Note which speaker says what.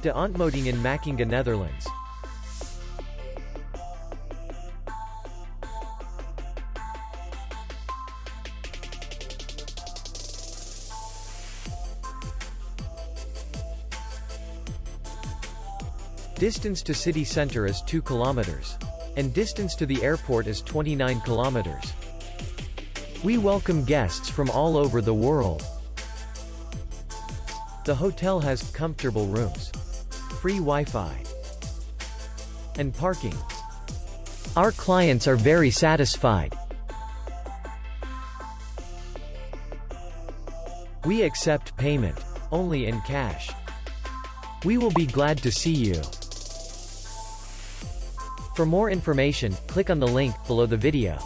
Speaker 1: De OntMoeting in Makkinga, Netherlands. Distance to city center is 2 kilometers. And distance to the airport is 29 kilometers. We welcome guests from all over the world. The hotel has comfortable rooms, free Wi-Fi, and parking. Our clients are very satisfied. We accept payment only in cash. We will be glad to see you. For more information, click on the link below the video.